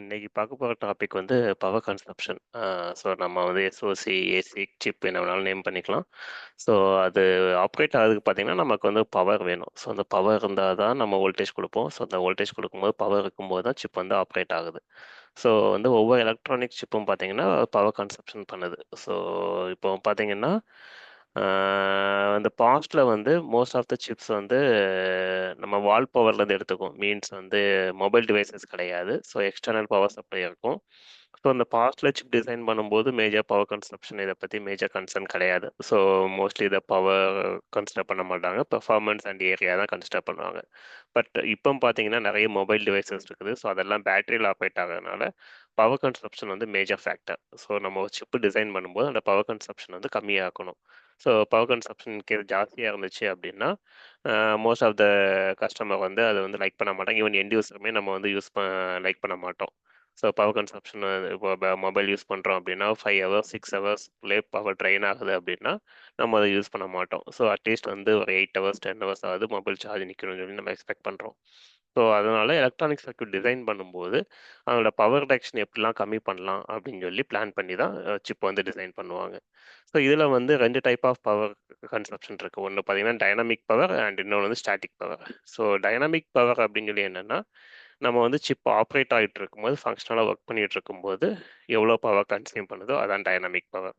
இன்னைக்கு பார்க்க போற டாபிக் வந்து பவர் கன்சப்ஷன். நம்ம வந்து எஸ்ஓசி, ஏசி, சிப் என்ன வேணாலும் நேம் பண்ணிக்கலாம். ஸோ அது ஆப்ரேட் ஆகுறதுக்கு பார்த்தீங்கன்னா, நமக்கு வந்து பவர் வேணும். ஸோ அந்த பவர் இருந்தா தான் நம்ம வோல்டேஜ் குடுப்போம். ஸோ அந்த வோல்டேஜ் குடுக்கும்போது, பவர் இருக்கும்போது தான் சிப் வந்து ஆப்ரேட் ஆகுது. ஸோ வந்து ஒவ்வொரு எலக்ட்ரானிக் சிப்பும் பார்த்தீங்கன்னா, பவர் கன்சப்ஷன் பண்ணுது. ஸோ இப்போ பார்த்தீங்கன்னா, ஆ இந்த பாஸ்ட்ல வந்து மோஸ்ட் ஆஃப் த சிப்ஸ் வந்து நம்ம வால் பவர்லேருந்து எடுத்துக்குவோம். மீன்ஸ் வந்து மொபைல் டிவைசஸ் கிடையாது. ஸோ எக்ஸ்டர்னல் பவர் சப்ளை இருக்கும். ஸோ அந்த பாஸ்ட்ல சிப் டிசைன் பண்ணும்போது மேஜர் பவர் கன்சப்ஷன் இத பத்தி மேஜர் கன்சர்ன் கிடையாது. ஸோ மோஸ்ட்லி இத பவர் கன்சிடர் பண்ண மாட்டாங்க. பெர்ஃபார்மன்ஸ் அண்ட் ஏரியா தான் கன்சிடர் பண்ணுவாங்க. பட் இப்போ பார்த்தீங்கன்னா, நெறைய மொபைல் டிவைசஸ் இருக்குது. ஸோ அதெல்லாம் பேட்டரியில ஆப்பரேட் ஆகுறதுனால பவர் கன்சப்ஷன் வந்து மேஜர் ஃபேக்டர். ஸோ நம்ம ஒரு சிப் டிசைன் பண்ணும்போது அந்த பவர் கன்சப்ஷன் வந்து கம்மியாக்கணும். ஸோ பவர் கன்சப்ஷன் இன்கேஸ் ஜாஸ்தியா இருந்துச்சு அப்படின்னா, மோஸ்ட் ஆஃப் த கஸ்டமர் வந்து அத வந்து லைக் பண்ண மாட்டாங்க. ஈவன் எண்ட் யூசருமே நம்ம வந்து லைக் பண்ண மாட்டோம். ஸோ பவர் கன்சப்ஷன் இப்போ மொபைல் யூஸ் பண்ணுறோம் அப்படின்னா 5 ஹவர்ஸ் 6 ஹவர்ஸ்க்குள்ளே பவர் ட்ரெயின் ஆகுது அப்படின்னா நம்ம அதை யூஸ் பண்ண மாட்டோம். ஸோ அட்லீஸ்ட் வந்து ஒரு 8 ஹவர்ஸ் 10 ஹவர்ஸ் ஆகுது மொபைல் சார்ஜ் நிற்கணும்னு சொல்லி நம்ம எக்ஸ்பெக்ட் பண்ணுறோம். ஸோ அதனால எலக்ட்ரானிக் சர்க்யூட் டிசைன் பண்ணும்போது அதோட பவர் ரிடக்ஷன் எப்படிலாம் கம்மி பண்ணலாம் அப்படின்னு சொல்லி பிளான் பண்ணி தான் சிப் வந்து டிசைன் பண்ணுவாங்க. ஸோ இதில் வந்து 2 டைப் ஆஃப் பவர் கன்சப்ஷன் இருக்குது. ஒன்று பார்த்தீங்கன்னா டைனமிக் பவர் அண்ட் இன்னொன்று வந்து static power. So dynamic power அப்படின்னு சொல்லி என்னென்னா, நம்ம வந்து சிப் ஆப்ரேட் ஆகிட்டு இருக்கும்போது ஃபங்க்ஷனலாக ஒர்க் பண்ணிட்டு இருக்கும்போது எவ்வளோ பவர் கன்சியூம் பண்ணுதோ அதான் டைனமிக் பவர்.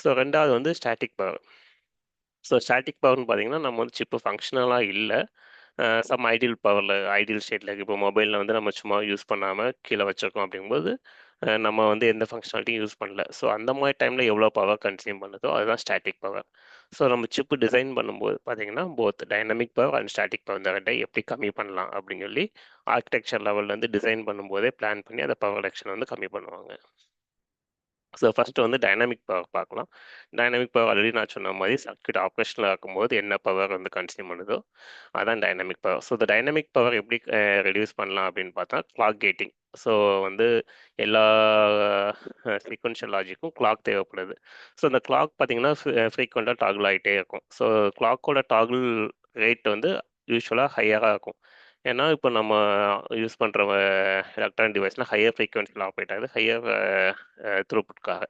ஸோ 2வது வந்து ஸ்டாட்டிக் பவர். ஸோ ஸ்டாட்டிக் பவர்னு பார்த்தீங்கன்னா, நம்ம வந்து சிப்பு ஃபங்க்ஷனலா இல்ல. சம் ஐடியல் பவர்ல ஐடியல் ஸ்டேட்ல இருக்கு. இப்போ மொபைல்ல வந்து நம்ம சும்மா யூஸ் பண்ணாம கீழ வச்சிருக்கோம் அப்படிங்கும்போது, நம்ம வந்து எந்த ஃபங்ஷனாலிட்டியும் யூஸ் பண்ணல. ஸோ அந்த மாரி டைம்ல எவ்வளோ பவர் கன்சியூம் பண்ணுதோ அதுதான் ஸ்டாட்டிக் பவர். ஸோ நம்ம சிப் டிசைன் பண்ணும்போது பார்த்தீங்கன்னா, both dynamic power and static power இந்த 2யும் எப்படி கம்மி பண்ணலாம் அப்படின்னு சொல்லி ஆர்க்கிடெக்சர் லெவல்லேருந்து டிசைன் பண்ணும்போதே பிளான் பண்ணி அந்த பவர் ரிடக்ஷன வந்து கம்மி பண்ணுவாங்க. ஸோ ஃபர்ஸ்ட்டு வந்து டைனமிக் பவர் பார்க்கலாம். டைனமிக் பவர் ஆல்ரெடி நான் சொன்ன மாரி சர்க்யூட் ஆப்பரேஷனலா இருக்கும்போது என்ன பவர் வந்து கன்சியூம் பண்ணுதோ, அதான் டைனமிக் பவர். ஸோ இந்த டைனமிக் பவர் எப்படி ரெடியூஸ் பண்ணலாம் அப்படின்னு பார்த்தா, கிளாக் கேட்டிங். ஸோ வந்து எல்லா சீக்வென்ஷியல் லாஜிக்கும் கிளாக் தேவைப்படுது. ஸோ இந்த கிளாக் பார்த்தீங்கன்னா, ஃப்ரீக்வென்ட்டா டாகுல் ஆயிட்டே இருக்கும். ஸோ கிளாக்கோட டாகுல் ரேட் வந்து யூசுவலா ஹையரா இருக்கும். ஏன்னா, இப்போ நம்ம யூஸ் பண்ற எலக்ட்ரானிக் டிவைஸ்லாம் ஹையர் ஃப்ரீக்வென்சில ஆப்பரேட் ஆகுது. ஹையர் த்ரூபுட்காக.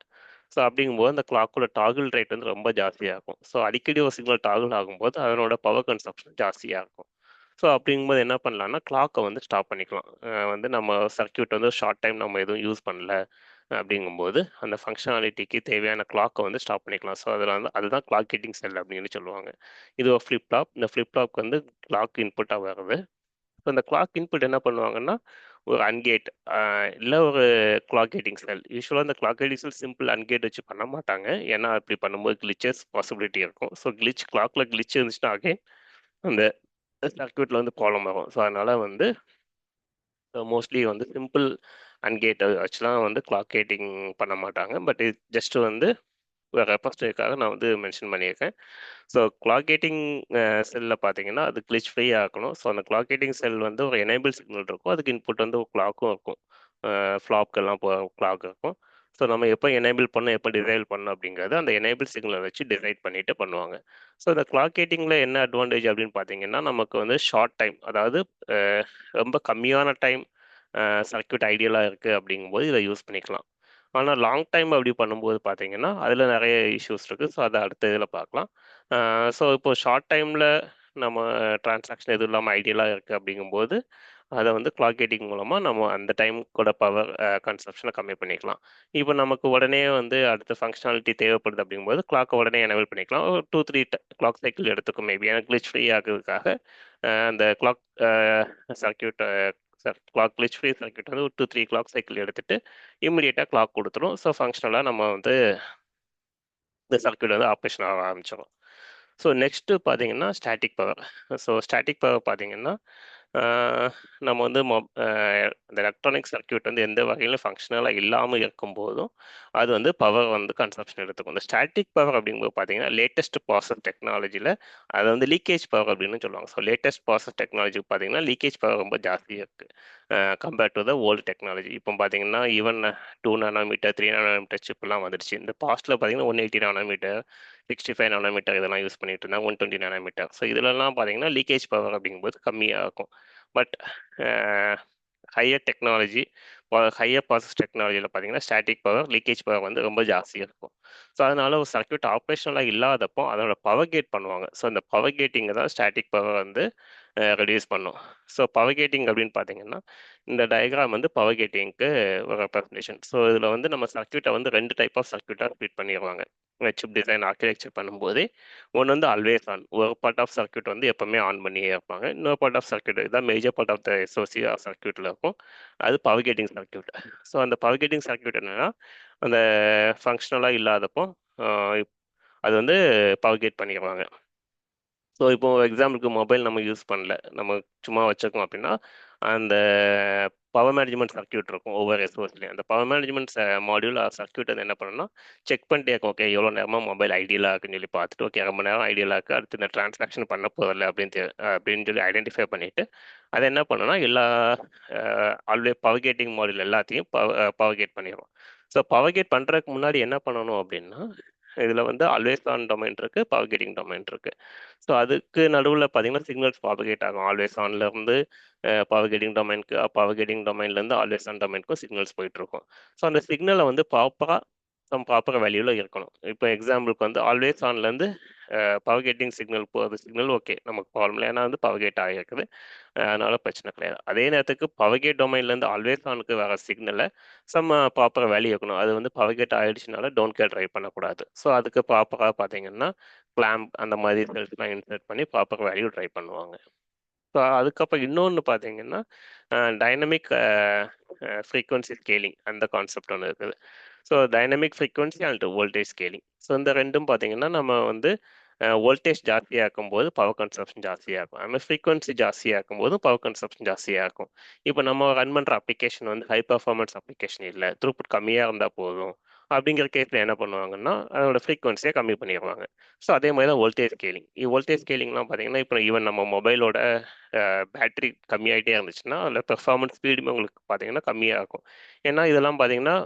ஸோ அப்படிங்கும்போது அந்த கிளாக்கோட டாகுல் ரேட் வந்து ரொம்ப ஜாஸ்தியா இருக்கும். ஸோ அடிக்கடி ஒரு சிக்னல் டாகுல் ஆகும்போது அதனோட பவர் கன்சப்ஷன் ஜாஸ்தியா இருக்கும். ஸோ அப்படிங்கும்போது என்ன பண்ணலாம்னா, கிளாக்க வந்து ஸ்டாப் பண்ணிக்கலாம். வந்து நம்ம சர்க்யூட் வந்து ஷார்ட் டைம் நம்ம எதுவும் யூஸ் பண்ணல அப்படிங்கும்போது, அந்த ஃபங்ஷனாலிட்டிக்கு தேவையான கிளாக்க வந்து ஸ்டாப் பண்ணிக்கலாம். ஸோ அதில வந்து அதுதான் கிளாக் கீட்டிங் செல் அப்படின்னு சொல்லுவாங்க. இது ஒரு ஃபிளிப் ஃப்ளாப். இந்த ஃபிளிப் ஃப்ளாப்க்கு வந்து கிளாக் இன்புட்டா வருது. ஸோ அந்த கிளாக் இன்புட் என்ன பண்ணுவாங்கன்னா, ஒரு அன்கேட் இல்ல ஒரு கிளாக் கேட்டிங் செல். யூசுவலா இந்த கிளாக் கேட்டிங் செல் சிம்பிள் அன்கேட் வச்சு பண்ண மாட்டாங்க. ஏன்னா, அப்படி பண்ணும்போது கிளிச்சஸ் பாசிபிலிட்டி இருக்கும். ஸோ கிளாக்ல கிளிச் இருந்துச்சுன்னா அகைன் அந்த சர்க்யூட்ல வந்து ப்ராப்ளம் வரும். ஸோ அதனால வந்து மோஸ்ட்லி வந்து சிம்பிள் அன்கேட் வச்சுலாம் வந்து கிளாக் கேட்டிங் பண்ண மாட்டாங்க. பட் இது ஜஸ்ட் வந்து ஒரு ரெஃபரன்ஸ்க்காக நான் வந்து மென்ஷன் பண்ணியிருக்கேன். ஸோ கிளாக் கேட்டிங் செல்ல பார்த்தீங்கன்னா, அது கிளிச் ஃப்ரீயா இருக்கணும். ஸோ அந்த கிளாக் கேட்டிங் செல் வந்து ஒரு எனேபிள் சிக்னல் இருக்கும். அதுக்கு இன்புட் வந்து ஒரு கிளாக்கும் இருக்கும். ஃப்ளாப்க்கெல்லாம் கிளாக் இருக்கும். ஸோ நம்ம எப்போ எனேபிள் பண்ணணும், எப்போ டிசேபிள் பண்ணணும் அப்படிங்கிறது அந்த எனேபிள் சிக்னல வச்சு டிசைட் பண்ணிட்டு பண்ணுவாங்க. ஸோ இந்த கிளாக் கேட்டிங்ல என்ன அட்வான்டேஜ் அப்படின்னு பார்த்தீங்கன்னா, நமக்கு வந்து ஷார்ட் டைம் அதாவது அ ரொம்ப கம்மியான டைம் சர்க்யூட் ஐடியலா இருக்கு அப்படிங்கும்போது இத யூஸ் பண்ணிக்கலாம். ஆனா லாங் டைம் அப்படி பண்ணும்போது பார்த்தீங்கன்னா, அதில நெறைய இஷ்யூஸ் இருக்கு. ஸோ அத அடுத்த இதில பார்க்கலாம். அ ஸோ இப்போ ஷார்ட் டைம்ல நம்ம டிரான்சாக்ஷன் எதுவும் இல்லாம ஐடியலா இருக்கு அப்படிங்கும்போது, அத வந்து கிளாக் கேட்டிங் மூலமா நம்ம அந்த டைம் கூட பவர் கன்சப்ஷன கம்மி பண்ணிக்கலாம். இப்போ நமக்கு உடனே வந்து அடுத்த ஃபங்ஷனாலிட்டி தேவைப்படுது அப்படிங்கும்போது, கிளாக்க உடனே எனேபிள் பண்ணிக்கலாம். ஒரு 2, 3 கிளாக் சைக்கிள் எடுத்துக்கும் மேபி. ஏன்னா கிளிச் ஃப்ரீ ஆக்குறதுக்காக அந்த clock circuit clock glitch free circuit வந்து ஒரு 2, 3 கிளாக் சைக்கிள் எடுத்துட்டு இம்மீடியட்டா கிளாக் குடுத்துரும். ஸோ ஃபங்ஷனலா நம்ம வந்து இந்த சர்க்யூட் வந்து ஆப்பரேஷன் ஆக ஆரம்பிச்சுரும். ஸோ நெக்ஸ்ட்டு பார்த்தீங்கன்னா, static power. So static power பார்த்தீங்கன்னா, ஆ நம்ம வந்து இந்த எலக்ட்ரானிக் சர்க்யூட் வந்து எந்த வகையிலும் ஃபங்ஷனலா இல்லாம இருக்கும்போதும், அது வந்து பவர் வந்து கன்சப்ஷன் எடுத்துக்கும். இந்த ஸ்டாட்டிக் பவர் அப்படிங்கும்போது பார்த்தீங்கன்னா, லேட்டஸ்ட் ப்ராசஸ் டெக்னாலஜில அத வந்து லீக்கேஜ் பவர் அப்படின்னு சொல்லுவாங்க. ஸோ லேட்டஸ்ட் ப்ராசஸ் டெக்னாலஜி பார்த்தீங்கன்னா, லீக்கேஜ் பவர் ரொம்ப ஜாஸ்தியா இருக்கு. Compare to the old technology. இப்போ பார்த்தீங்கன்னா, ஈவன் 2 நானோமீட்டர், 3 நானோமீட்டர் சிப்லாம் வந்துருச்சு. இந்த பாஸ்ட்ல பார்த்தீங்கன்னா, 180 நானோமீட்டர், 65 நானோமீட்டர் இதெல்லாம் யூஸ் பண்ணிட்டு இருந்தாங்க. 120 நானோமீட்டர். ஸோ இதுலலாம் பார்த்தீங்கன்னா, லீக்கேஜ் பவர் அப்படிங்கும்போது கம்மியா இருக்கும். But a higher technology higher process டெக்னாலஜியில் பார்த்தீங்கன்னா ஸ்டாட்டிக் பவர், லீக்கேஜ் பவர் வந்து ரொம்ப ஜாஸ்தியா இருக்கும். ஸோ, அதனால ஒரு சர்க்யூட் ஆப்பரேஷனலா இல்லாதப்போ அதோட பவர் கேட் பண்ணுவாங்க. ஸோ, அந்த பவர் கேட்டிங் தான் ஸ்டாட்டிக் பவர் வந்து ரெடியூஸ் பண்ணும். ஸோ, பவர் கேட்டிங் அப்படின்னு பார்த்தீங்கன்னா, இந்த டயகிராம் வந்து பவர் கேட்டிங்க்கு ஒரு ரெப்ரசன்டேஷன். ஸோ, இதில் வந்து நம்ம சர்க்யூட்டை வந்து 2 டைப் ஆஃப் சர்க்யூட்டா ஸ்ப்ளிட் பண்ணிருவாங்க. சிப் டிசைன் ஆர்க்கிடெக்சர் பண்ணும்போதே, ஒண்ணு வந்து ஆல்வேஸ் ஆன். ஒரு பார்ட் ஆஃப் சர்க்யூட் வந்து எப்பவுமே ஆன் பண்ணியே இருப்பாங்க. இன்னொரு பார்ட் ஆஃப் சர்க்யூட் இதான் major part of the SOC சர்க்யூட்ல இருக்கும். அது பவர் கேட்டிங் சர்க்யூட். ஸோ, அந்த பவர் கேட்டிங் சர்க்யூட் என்னன்னா, அந்த ஃபங்ஷனலா இல்லாதப்போ அ அது வந்து பவர் கேட் பண்ணிருவாங்க. ஸோ, இப்போ எக்ஸாம்பிளுக்கு மொபைல் நம்ம யூஸ் பண்ணல. நம்ம சும்மா வச்சிருக்கோம் அப்படின்னா, அந்த பவர் மேனேஜ்மென்ட் சர்க்யூட் இருக்கும் ஒவ்வொரு எஸ்ஓஎஸ்லயும். அந்த பவர் மேனேஜ்மென்ட் மாடியூல் சர்க்யூட் வந்து என்ன பண்ணும்னா, செக் பண்ணிட்டே இருக்கும். ஓகே எவ்வளோ நேரமா மொபைல் ஐடியலா இருக்குன்னு சொல்லி பார்த்துட்டு, ஓகே 1/2 மணி நேரம் ஐடியலா இருக்கு. அடுத்து இந்த டிரான்சாக்ஷன் பண்ண போறதில்ல அப்படின்னு சொல்லி ஐடென்டிஃபை பண்ணிட்டு, அது என்ன பண்ணும்னா, எல்லா பவர் கேட்டிங் மாடியூல் எல்லாத்தையும் பவர் கேட் பண்ணிரும். ஸோ, பவர் கேட் பண்றதுக்கு முன்னாடி என்ன பண்ணணும் அப்படின்னா, இதில வந்து ஆல்வேஸ் ஆன் டொமைன் இருக்கு, பவர் கேட்டிங் டொமைன் இருக்கு. ஸோ, அதுக்கு நடுவுல பார்த்தீங்கன்னா, சிக்னல்ஸ் ப்ராபகேட் ஆகும். ஆல்வேஸ் ஆன்லேருந்து பவர் கேட்டிங் டொமைனுக்கு, பவர் கேட்டிங் டொமைன்லேருந்து ஆல்வேஸ் ஆன் டொமைனுக்கும் சிக்னல்ஸ் போயிட்டுருக்கும். ஸோ, அந்த சிக்னல வந்து ப்ராப்பரா வேல்யூல இருக்கணும். இப்போ எக்ஸாம்பிளுக்கு வந்து ஆல்வேஸ் ஆன்லேருந்து பவர் கேட்டிங் சிக்னல் போகுது. Signal okay. நமக்கு ப்ராப்ளம் இல்ல. ஏன்னா வந்து பவர் கேட் ஆகியிருக்குது. அதனால பிரச்சனை கிடையாது. அதே நேரத்துக்கு பவர் கேட் டொமைன்லேருந்து ஆல்வேஸ் ஆனுக்கு வர சிக்னல ப்ராப்பரா வேல்யூ இருக்கணும். அது வந்து பவர் கேட் ஆயிடுச்சுனால டோன்ட் கேர் ட்ரை பண்ணக்கூடாது. ஸோ, அதுக்கு ப்ராப்பரா பார்த்தீங்கன்னா, கிளாம்ப் அந்த மாதிரி செல்ஸ்லாம் இன்சர்ட் பண்ணி ப்ராப்பர் வேல்யூ ட்ரை பண்ணுவாங்க. ஸோ, அதுக்கப்புறம் இன்னொன்னு பார்த்தீங்கன்னா, டைனமிக் ஃப்ரீக்வன்சி ஸ்கேலிங் அந்த கான்செப்ட் ஒண்ணு இருக்குது. So, dynamic frequency and voltage scaling. So, இந்த 2ம் பார்த்தீங்கன்னா, நம்ம வந்து வோல்டேஜ் ஜாஸ்தியாக்கும்போது பவர் கன்சப்ஷன் ஜாஸ்தியாகும். அது மாரி ஃப்ரீக்வன்சி ஜாஸ்தியாக்கும்போதும் பவர் கன்சப்ஷன் ஜாஸ்தியாகும். இப்போ நம்ம ரன் பண்ற அப்ளிகேஷன் வந்து ஹை பெர்ஃபார்மன்ஸ் அப்ளிகேஷன் இல்ல. த்ரூபுட் கம்மியா இருந்தா போதும். அப்படிங்கிற கேஸ்ல என்ன பண்ணுவாங்கன்னா, அதோட ஃப்ரீக்வன்சிய கம்மி பண்ணிருவாங்க. ஸோ, அதே மாரி தான் வோல்டேஜ் ஸ்கேலிங். வோல்டேஜ் ஸ்கேலிங்லாம் பார்த்தீங்கன்னா, இப்போ ஈவன் நம்ம மொபைலோட பேட்டரி கம்மியாயிட்டே இருந்துச்சுன்னா, அதில பெர்ஃபார்மன்ஸ் ஸ்பீடுமே உங்களுக்கு பார்த்தீங்கன்னா கம்மியாகும். ஏன்னா, இதெல்லாம் பார்த்தீங்கன்னா,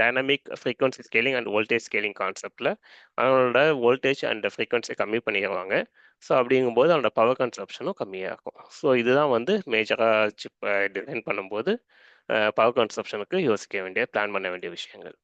dynamic frequency scaling and voltage scaling கான்செப்ட்ல அதனோட வோல்டேஜ் அண்ட் ஃப்ரீக்வன்சிய கம்மி பண்ணிருவாங்க. ஸோ, அப்படிங்கும்போது அதோட பவர் கன்சப்ஷனும் கம்மியாகும். ஸோ, இதுதான் வந்து மேஜரா சிப்ப டிசைன் பண்ணும்போது பவர் கன்சப்ஷனுக்கு யோசிக்க வேண்டிய, பிளான் பண்ண வேண்டிய விஷயங்கள்.